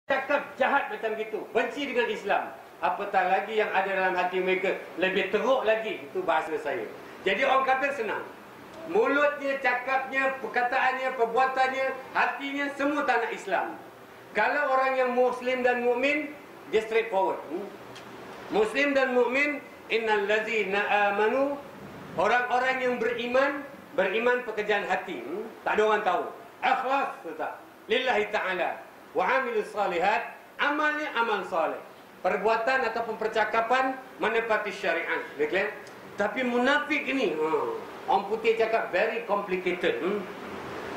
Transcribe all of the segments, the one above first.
cakap jahat macam gitu, benci dengan Islam, apatah lagi yang ada dalam hati mereka lebih teruk lagi. Itu bahasa saya. Jadi orang kafir senang. Mulutnya, cakapnya, perkataannya, perbuatannya, hatinya semua tak nak Islam. Kalau orang yang Muslim dan mukmin, dia straightforward. Muslim dan mukmin, innal ladzina amanu, orang-orang yang beriman, beriman pekerjaan hati. Tak ada orang tahu. Ikhlas tak? Lillahi ta'ala. Wa amilus salihat, amalnya amal saleh. Perbuatan ataupun percakapan menepati syariat. Baiklah. Tapi munafik ni, orang putih cakap very complicated.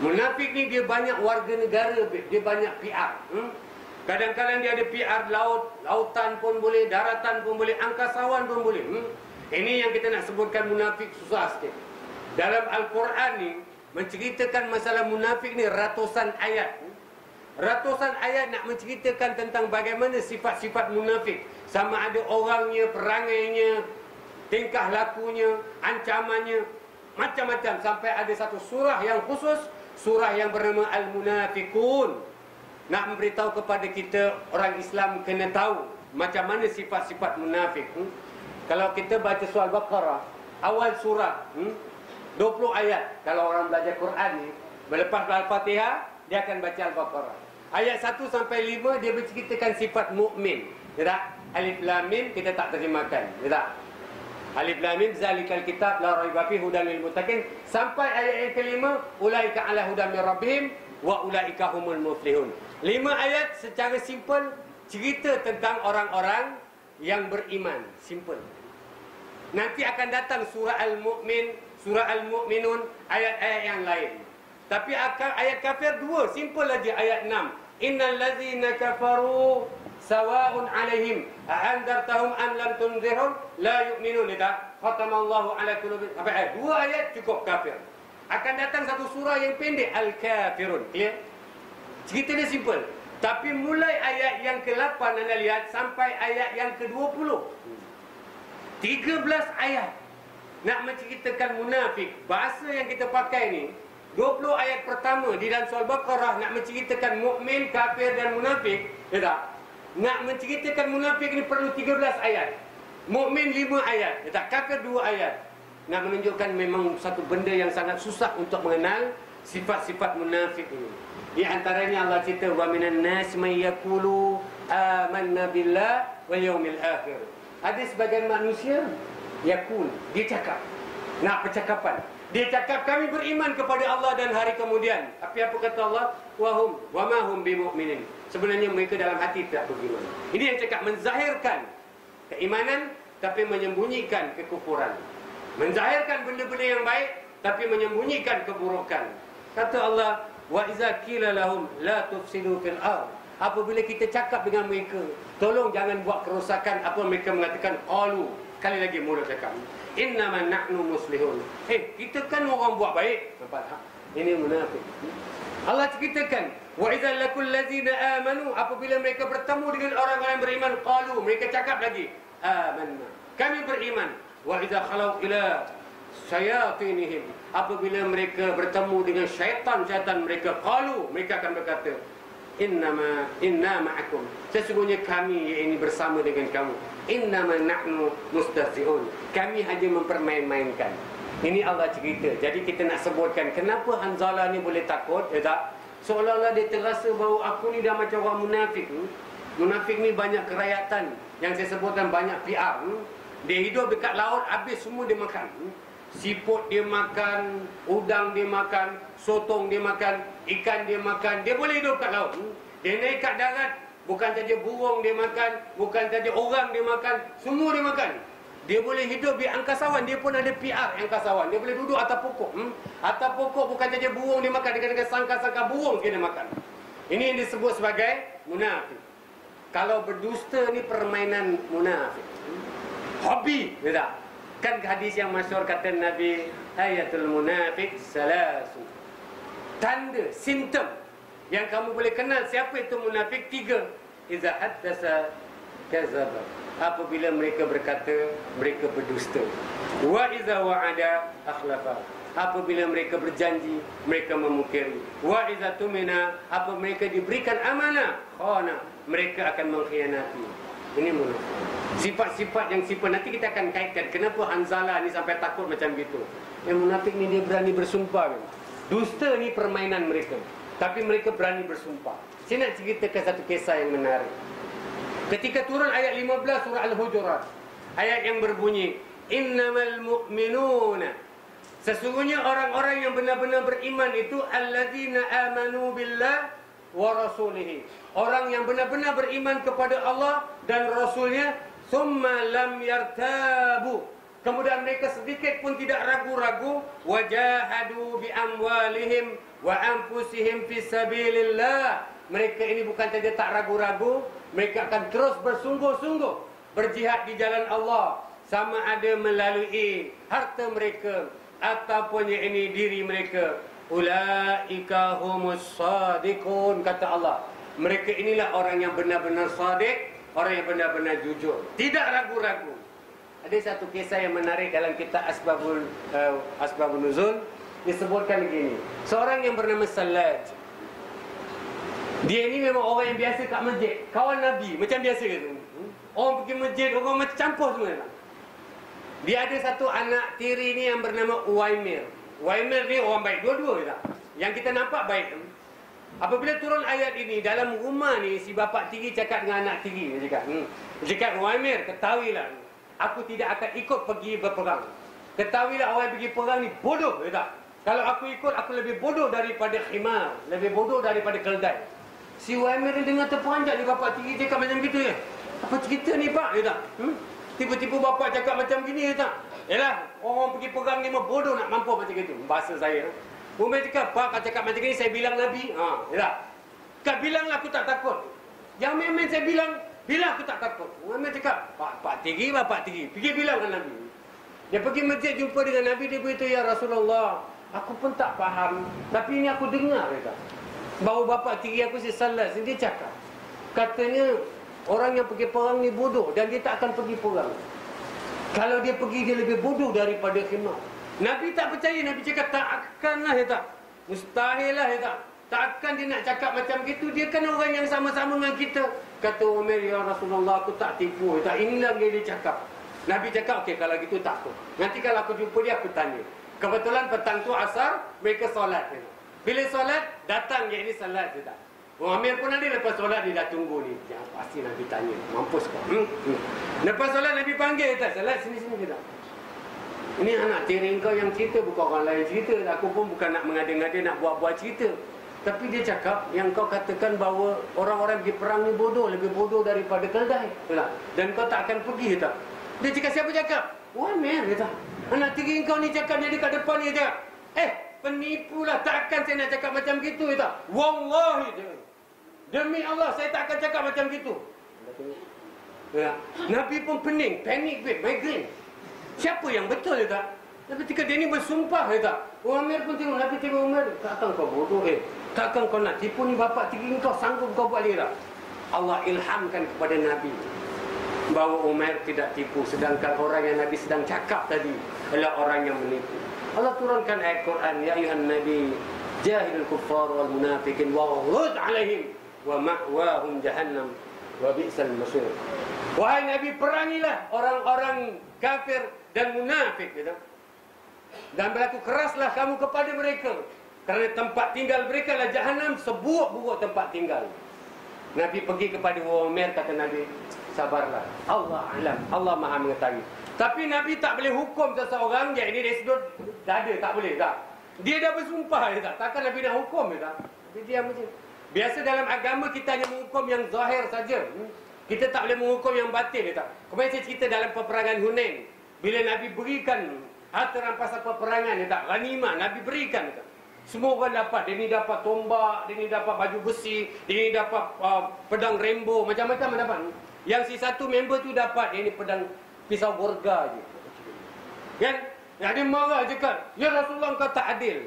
Munafik ni dia banyak warga negara, dia banyak PR. Kadang-kadang dia ada PR laut, lautan pun boleh, daratan pun boleh, angkasawan pun boleh. Ini yang kita nak sebutkan munafik susah sikit. Dalam Al-Quran ni menceritakan masalah munafik ni ratusan ayat. Ratusan ayat nak menceritakan tentang bagaimana sifat-sifat munafik. Sama ada orangnya, perangainya, tingkah lakunya, ancamannya, macam-macam. Sampai ada satu surah yang khusus, surah yang bernama Al-Munafiqun. Nak memberitahu kepada kita, orang Islam kena tahu macam mana sifat-sifat munafik. Kalau kita baca surah Al-Baqarah, awal surah, 20 ayat. Kalau orang belajar Quran ni, melepas Al-Fatihah, dia akan baca Al-Baqarah. Ayat 1 sampai 5 dia menceritakan sifat mukmin. Ya tak? Alif Lam Mim kita tak terjemahkan. Ya tak? Alif Lam Mim zalikal kitab la raiba fihi hudan lil muttaqin. Sampai ayat yang kelima, ulaika ala hudan min rabbihim wa ulaika humul muflihun. 5 ayat secara simple cerita tentang orang-orang yang beriman. Simple. Nanti akan datang surah Al-Mu'min, surah Al-Mu'minun, ayat-ayat yang lain. Tapi ayat kafir 2, simple aja ayat 6. Innal ladzina kafaru sawa'un 'alaihim a'andartahum am lam tunzirhum la yu'minun. Khatamallahu 'ala qulubihim. Sampai ayat 2 ayat cukup kafir. Akan datang satu surah yang pendek, Al-Kafirun. Clear? Cerita dia simple. Tapi mulai ayat yang ke-8 anda lihat sampai ayat yang ke-20. 13 ayat nak menceritakan munafik. Bahasa yang kita pakai ni 20 ayat pertama di dalam surah Al-Baqarah nak menceritakan mukmin, kafir dan munafik. Ya tak? Nak menceritakan munafik ni perlu 13 ayat. Mukmin 5 ayat. Ya tak? Kafir 2 ayat. Nak menunjukkan memang satu benda yang sangat susah untuk mengenal sifat-sifat munafik ini. Di antaranya Allah cerita wa minan nas may yaqulu amanna billah wal yawmil akhir. Ada sebagian manusia yaqul, dia cakap. Nak percakapan. Dia cakap kami beriman kepada Allah dan hari kemudian. Tapi apa kata Allah? Wa ma hum bimu'minin. Sebenarnya mereka dalam hati tidak beriman. Ini yang cakap menzahirkan keimanan tapi menyembunyikan kekufuran. Menzahirkan benda-benda yang baik tapi menyembunyikan keburukan. Kata Allah, wa iza qila lahum la tufsidu fil ard. Apabila kita cakap dengan mereka, tolong jangan buat kerosakan, apa mereka mengatakan qalu. Kali lagi mulut cakap, innama nahnu muslihun. Kita kan orang buat baik. Nampak tak? Ini munafik. Allah ceritakan, wa idza lakul ladzina amanu, apabila mereka bertemu dengan orang-orang yang beriman, qalu, mereka cakap lagi, amanna, kami beriman. Wa idza khalau ila syayatinihim, apabila mereka bertemu dengan syaitan-syaitan mereka, qalu, mereka akan berkata, inna ma'akum, sesungguhnya kami ini bersama dengan kamu. Innama nahnu mustahzi'un, kami hanya mempermain-mainkan. Ini Allah cerita. Jadi kita nak sebutkan kenapa Hanzalah ni boleh takut, ya tak? Seolah-olah dia terasa bahawa aku ni dah macam orang munafik. Munafik ni banyak kerakyatan. Yang saya sebutkan banyak PR. Dia hidup dekat laut, habis semua dia makan. Siput dia makan, udang dia makan, sotong dia makan, ikan dia makan. Dia boleh hidup kat laut. Dia naik kat darat, bukan saja burung dia makan, bukan saja orang dia makan, semua dia makan. Dia boleh hidup di angkasawan, dia pun ada PR angkasawan. Dia boleh duduk atas pokok. Atas pokok bukan saja burung dia makan, dia kena sangka-sangka burung dia makan. Ini yang disebut sebagai munafik. Kalau berdusta ni permainan munafik. Hobi, ya tak? Kan hadis yang masyhur kata Nabi, ayatul munafik salasu. Tanda, simptom yang kamu boleh kenal siapa itu munafik 3. Iza haddasa kazaba. Apabila mereka berkata, mereka berdusta. Wa iza wa'ada akhlafa. Apabila mereka berjanji, mereka memungkiri. Wa iza tumina, apabila mereka diberikan amanah, khana, mereka akan mengkhianati. Ini munafik. Sifat-sifat yang nanti kita akan kaitkan kenapa Hanzalah ni sampai takut macam gitu. Yang munafik ni dia berani bersumpah. Dusta ni permainan mereka, tapi mereka berani bersumpah. Saya nak ceritakan satu kisah yang menarik. Ketika turun ayat 15 surah Al-Hujurat, ayat yang berbunyi, innamal mu'minuna, sesungguhnya orang-orang yang benar-benar beriman itu alladzina amanu billah wa rasulihi, orang yang benar-benar beriman kepada Allah dan Rasulnya, summa lam yartabu, kemudian mereka sedikit pun tidak ragu-ragu, wajahadu bi amwalihim wa anfusihim fi sabilillah, mereka ini bukan saja tak ragu-ragu, mereka akan terus bersungguh-sungguh berjihad di jalan Allah, sama ada melalui harta mereka ataupun yang ini diri mereka. Ulaika humus sadiqun, kata Allah, mereka inilah orang yang benar-benar sadiq, orang yang benar-benar jujur, tidak ragu-ragu. Ada satu kisah yang menarik dalam kitab Asbabun Nuzul, disebutkan begini. Seorang yang bernama Salaj, dia ini memang orang yang biasa kat masjid, kawan Nabi, macam biasa gitu. Orang pergi masjid, orang macam campur semua. Dia ada satu anak tiri ni yang bernama Uwaimir. Uwaimir ni orang baik, dua-dua tak? Yang kita nampak baik. Apabila turun ayat ini, dalam rumah ni si bapa tiri cakap dengan anak tiri, dia cakap, Uwaimir, ketahuilah, aku tidak akan ikut pergi berperang. Ketahuilah orang yang pergi perang ni bodoh, tak? Kalau aku ikut, aku lebih bodoh daripada khimar, lebih bodoh daripada keldai. Si Uwaimir ni dengar terperanjat ni bapa tiri cakap macam gitu ya. Apa cerita ni pak, tak? Tiba-tiba bapa cakap macam gini, tak? Yalah, orang pergi perang ni mah bodoh nak mampu macam itu. Bahasa saya. Umar cakap, pak, kau cakap macam ni, saya bilang Nabi. Yalah. Kau bilanglah aku tak takut. Yang memang saya bilang aku tak takut. Umar cakap, pak tinggi, bapak tinggi. Pergi bilang dengan Nabi. Dia pergi masjid jumpa dengan Nabi, dia beritahu, ya Rasulullah, aku pun tak faham, tapi ini aku dengar, kata, bahawa bapak tinggi aku si Salas, dia cakap, katanya, orang yang pergi perang ni bodoh dan dia tak akan pergi perang. Kalau dia pergi, dia lebih bodoh daripada khimar. Nabi tak percaya. Nabi cakap tak akanlah, ya tak. Mustahil lah, ya tak. Takkan dia nak cakap macam gitu. Dia kan orang yang sama-sama dengan kita. Kata Umar, ya Rasulullah, aku tak tipu, ya tak. Inilah yang dia cakap. Nabi cakap, okey, kalau gitu tak apa. Nanti kalau aku jumpa dia, aku tanya. Kebetulan petang tu asar, mereka solat, ya. Bila solat, datang yang ini solat, ya tak. Amir pun ada, lepas solat dia dah tunggu ni. Ya, pasti Nabi tanya, mampus kau? Lepas solat Nabi panggil, tak? Salat sini-sini kita. Ini anak tiri kau yang cerita, bukan orang lain cerita. Aku pun bukan nak mengada-ngada, nak buat-buat cerita. Tapi dia cakap, yang kau katakan bahawa orang-orang pergi perang ni bodoh, lebih bodoh daripada keldai. Dan kau tak akan pergi, tak? Dia cakap, siapa cakap? Wah, Amir, kata. Anak tiri kau ni cakap jadi kat depan ni, cakap. Penipulah, takkan saya nak cakap macam gitu, kata. Wallahi, dia. Demi Allah, saya tak akan cakap macam gitu. Ya. Nabi pun pening, panik, migraine. Siapa yang betul, ya tak? Tapi ketika dia ni bersumpah, ya tak? Umar pun tengok, Nabi tengok Umar, takkan kau bodoh, takkan kau nak tipu ni bapak tiri kau, sanggup kau buat dia tak? Allah ilhamkan kepada Nabi bahawa Umar tidak tipu, sedangkan orang yang Nabi sedang cakap tadi adalah orang yang menipu. Allah turunkan ayat Quran, ya ayuhan Nabi, jahilul kuffar wal munafikin waghluz alaihim wa ma'wahum jahannam wa bi'sal masir. Wahai Nabi, perangilah orang-orang kafir dan munafik, gitu. Dan berlaku keraslah kamu kepada mereka, kerana tempat tinggal mereka adalah jahannam, seburuk-buruk tempat tinggal. Nabi pergi kepada Umar, kata Nabi, sabarlah, Allah alam, Allah maha mengetahui. Tapi Nabi tak boleh hukum seseorang yang ini dari sudut dada, tak boleh, tak. Dia dah bersumpah, tak. Takkan Nabi nak hukum, tak. Dia diam macam. Biasa dalam agama kita hanya menghukum yang zahir saja. Kita tak boleh menghukum yang batin, tak. Kemarin saya cerita dalam peperangan Hunain, bila Nabi berikan harta rampasan peperangan, tak, ghanimah, Nabi berikan, tak. Semua orang dapat. Dia ni dapat tombak, dia ni dapat baju besi, dia ni dapat pedang rainbow, macam-macam dapat. Yang si satu member tu dapat, dia ni pedang pisau gorga je. Kan? Yang dia marah cakap, ya Rasulullah, kau tak adil.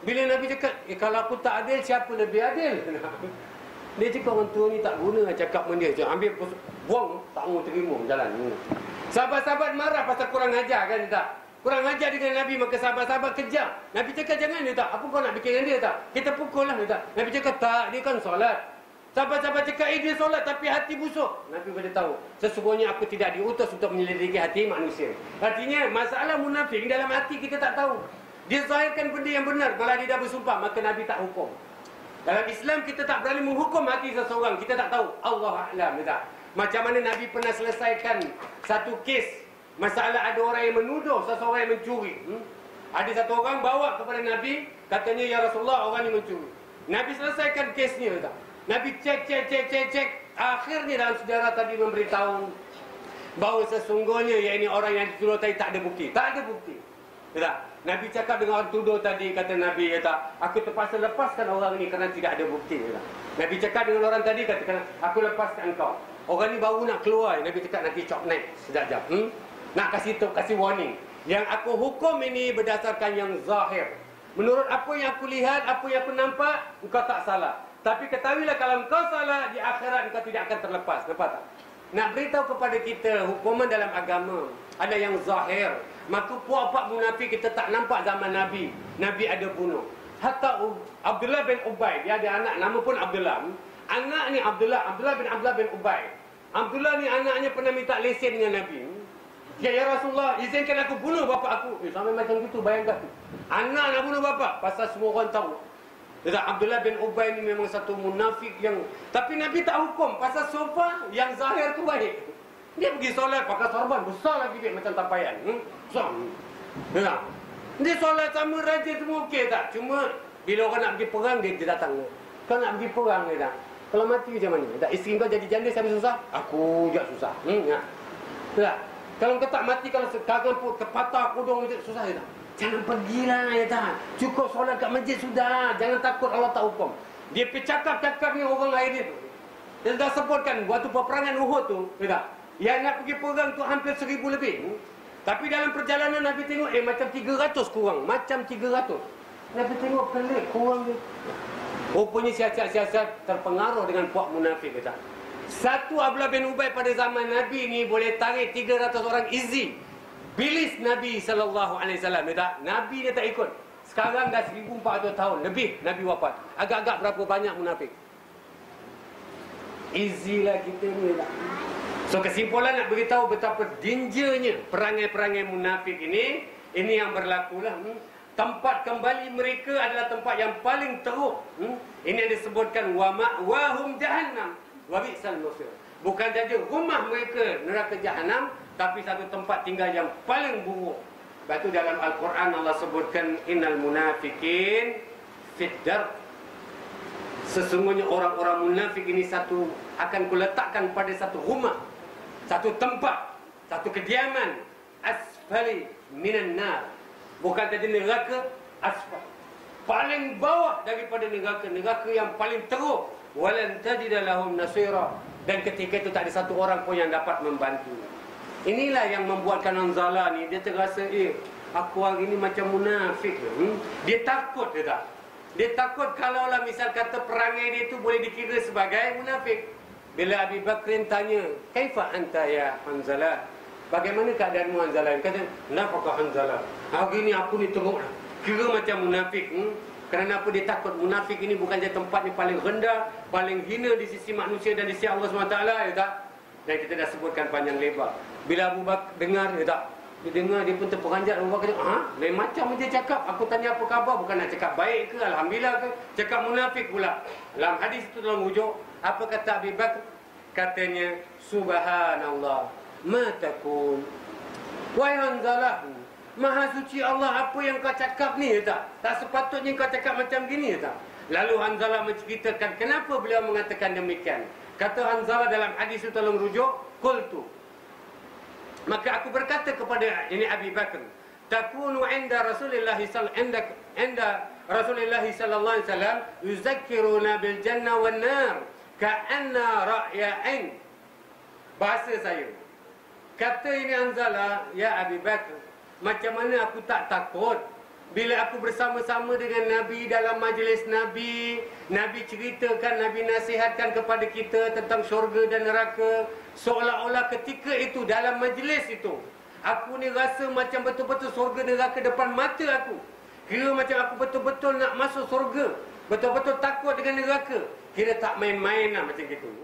Bila Nabi cakap, kalau aku tak adil, siapa lebih adil? Dia cakap, orang tua ni tak guna cakap dengan dia. Ambil, buang, tak mau terima jalan. Sahabat-sahabat marah pasal kurang ajar, kan, tak? Kurang ajar dengan Nabi, maka sahabat-sahabat kejar. Nabi cakap, jangan, dia tak. Apa kau nak bikin dengan dia, tak? Kita pukul lah, dia tak. Nabi cakap, tak, dia kan solat. Sahabat-sahabat cakap, dia solat tapi hati busuk. Nabi beritahu, sesungguhnya aku tidak diutus untuk menyelidiki hati manusia. Artinya, masalah munafik dalam hati kita tak tahu. Dia zahirkan benda yang benar, kalau dia dah bersumpah, maka Nabi tak hukum. Dalam Islam, kita tak berani menghukum hati seseorang. Kita tak tahu. Allah A'lam. Macam mana Nabi pernah selesaikan satu kes. Masalah ada orang yang menuduh seseorang yang mencuri. Ada satu orang bawa kepada Nabi, katanya, ya Rasulullah, orang ini mencuri. Nabi selesaikan kesnya. Nabi cek. Akhirnya dalam sejarah tadi memberitahu bahawa sesungguhnya yang ini orang yang dituduh tadi tak ada bukti. Tak ada bukti. Nabi cakap dengan orang tuduh tadi, kata Nabi, aku terpaksa lepaskan orang ini kerana tidak ada bukti. Nabi cakap dengan orang tadi, katakan, aku lepaskan kau. Orang ni baru nak keluar. Nabi cakap, nanti cop naik sekejap. Nak kasih warning. Yang aku hukum ini berdasarkan yang zahir. Menurut apa yang aku lihat, apa yang aku nampak, engkau tak salah. Tapi ketahuilah, kalau engkau salah, di akhirat engkau tidak akan terlepas. Nampak tak? Nak beritahu kepada kita, hukuman dalam agama ada yang zahir. Maka puak-puak munafik kita tak nampak zaman Nabi. Nabi ada bunuh. Hatta Abdullah bin Ubay, dia ada anak, nama pun Abdullah. Anak ni Abdullah bin Ubay. Abdullah ni anaknya pernah minta lesen dengan Nabi. Ya Rasulullah, izinkan aku bunuh bapa aku. Sampai macam gitu, bayangkan. Anak nak bunuh bapa, pasal semua orang tahu. Abdullah bin Ubay ni memang satu munafik yang... Tapi Nabi tak hukum, pasal sofa yang zahir tu baik. Dia pergi solat pakai sorban besar lagi dia, macam tampayan. Dia solat sama raja semua okey tak? Cuma bila orang nak pergi perang, dia datang. Kau nak pergi perang dia tak? Kalau mati macam mana? Tak, isteri kau jadi janda siapa susah? Aku juga susah. Tak? Kalau kau tak mati, kalau sekarang pun kepatah kudung susah dia tak? Jangan pergilah ya tak? Cukup solat kat masjid sudah. Jangan takut Allah tak hukum. Dia bercakap-cakap ni orang lain dia tu. Dia dah sebutkan waktu peperangan Uhud tu, tak? Yang nak pergi perang tu hampir 1000 lebih. Tapi dalam perjalanan Nabi tengok, macam 300 kurang. Macam 300. Nabi tengok pelik, kurang dia. Rupanya siasat-siasat terpengaruh dengan puak munafik, tak? Satu Abdullah bin Ubay pada zaman Nabi ni boleh tarik 300 orang easy. Bilis Nabi SAW, tak? Nabi dia tak ikut. Sekarang dah 1400 tahun lebih Nabi wafat. Agak-agak berapa banyak munafik? Easy lah kita ni, tak? So kesimpulan nak beritahu betapa dangernya perangai-perangai munafik ini. Ini yang berlaku lah. Tempat kembali mereka adalah tempat yang paling teruk. Ini yang disebutkan wa ma'wahum jahannam wa bi'sal masir. Bukan saja rumah mereka neraka jahanam, tapi satu tempat tinggal yang paling buruk. Lepas tu dalam Al-Quran Allah sebutkan innal munafikin fid dar. Sesungguhnya orang-orang munafik ini satu akan kuletakkan pada satu rumah, satu tempat, satu kediaman, asfali minan nar. Bukan saja neraka, asfal, paling bawah daripada neraka, neraka yang paling teruk. Walan tajida lahum nasira. Dan ketika itu tak ada satu orang pun yang dapat membantu. Inilah yang membuatkan Hanzalah ni, dia terasa, aku hari ni macam munafik. Dia takut, dia tak? Dia takut kalaulah misal kata perangai dia tu boleh dikira sebagai munafik. Bila Abi Bakrin tanya, kaifa anta ya Hanzalah? Bagaimana keadaanmu Hanzalah? Dia kata, kenapa Hanzalah? Hari ni aku ni teruk lah. Kira macam munafik. Kerana apa? Dia takut munafik ini bukan saja tempat yang paling rendah, paling hina di sisi manusia dan di sisi Allah SWT, ya tak? Dan kita dah sebutkan panjang lebar. Bila Abu Bakar dengar, ya tak? Dia dengar, dia pun terperanjat. Abu Bakar kata, lain macam dia cakap. Aku tanya apa khabar, bukan nak cakap baik ke, Alhamdulillah ke, cakap munafik pula. Dalam hadis itu dalam rujuk, apa kata Abu Bakar? Katanya, Subhanallah, ma takun. Wahai Hanzalah, Maha suci Allah, apa yang kau cakap ni, ya tak? Tak sepatutnya kau cakap macam gini, ya tak? Lalu Hanzalah menceritakan kenapa beliau mengatakan demikian. Kata Hanzalah dalam hadis itu dalam rujuk, qultu, maka aku berkata kepada ini Abi Bakar, takunu inda Rasulillah sallallahu alaihi wasallam yuzakkiruna bil jannah wan nar ka'anna ra'ya'ain. Bahasa saya, kata ini Hanzalah, ya Abi Bakar, macam mana aku tak takut bila aku bersama-sama dengan Nabi dalam majlis Nabi. Nabi ceritakan, Nabi nasihatkan kepada kita tentang syurga dan neraka. Seolah-olah ketika itu, dalam majlis itu, aku ni rasa macam betul-betul syurga neraka depan mata aku. Kira macam aku betul-betul nak masuk syurga, betul-betul takut dengan neraka. Kira tak main-main lah macam gitu.